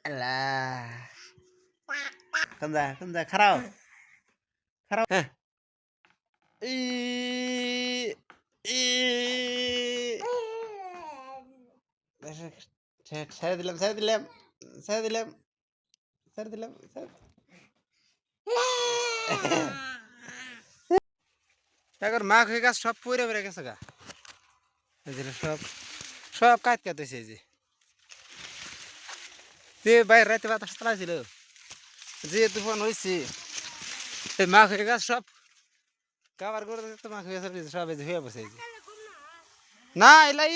আল্লাহ কোন যা খারাপ খারাপ হ্যাঁ ই ই ছেড়ে দিলাম ছেড়ে দিলাম ছেড়ে দিলাম ছেড়ে দিলাম এখন মা হয়ে গাছ সব পরে পরে গেছে গা সব সব কাজ কাটতেছে যে বাইরে রাতে বাতাস চালাইছিল যে তুফান হয়েছে মা হয়ে গাছ সব কাবার করে তো মা হয়ে সব হয়ে বসে না এলাই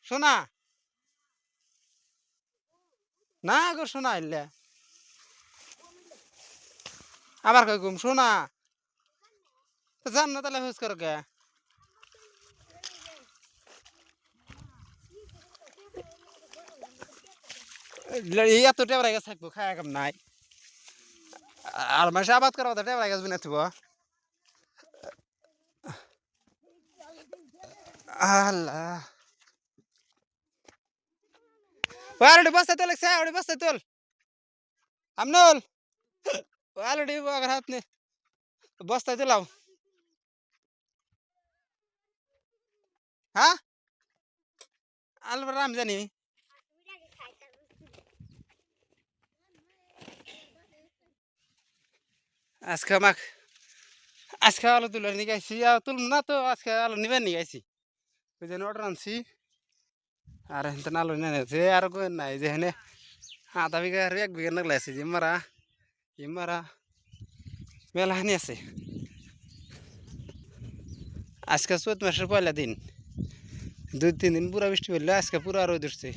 শোনা না গো শোনা এলে আবার কই ঘুম শোনা জান না তাহলে হুস করো কে এত টেবরা গাছ থাকবো খায় কাম নাই আর মাসে আবাদ করা কথা টেবরা গাছ বিনা থুব আল্লাহ অলরেডি বস্তা তোল অলরেডি বস্তা তোল আমনুল অলরেডি अगर हाथ ने বস্তা তোলাও হ্যাঁ আলবার রাম জানি আজকে আমাকে আজকে আলু তুলে নিয়ে গেছি আর তুলব না তো আজকে আলু নিবে নিয়ে গেছি ওই জন্য অর্ডার আনছি আর হেন আলু নিয়ে নিয়েছে আর নাই যেখানে আধা বিঘা আর 1 বিঘা নাগলে আছে ইমারা মেলা হানি আছে আজকে 4 মাসের পয়লা দিন 2-3 দিন পুরা বৃষ্টি পড়লে আজকে পুরা রোদ উঠছে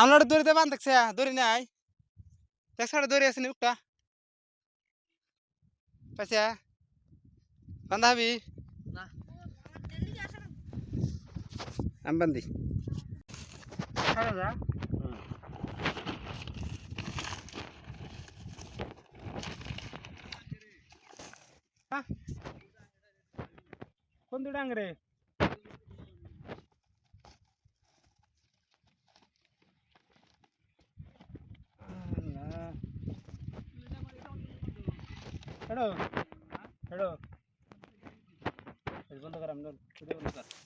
আমরা দড়িতে বান দেখছে দড়ি নাই দেখছে দড়ি আছে নি একটা পাইছা বান্ধা হবি আমি বান্ধি কোন দুটাং রে हेलो हेलो बंद कर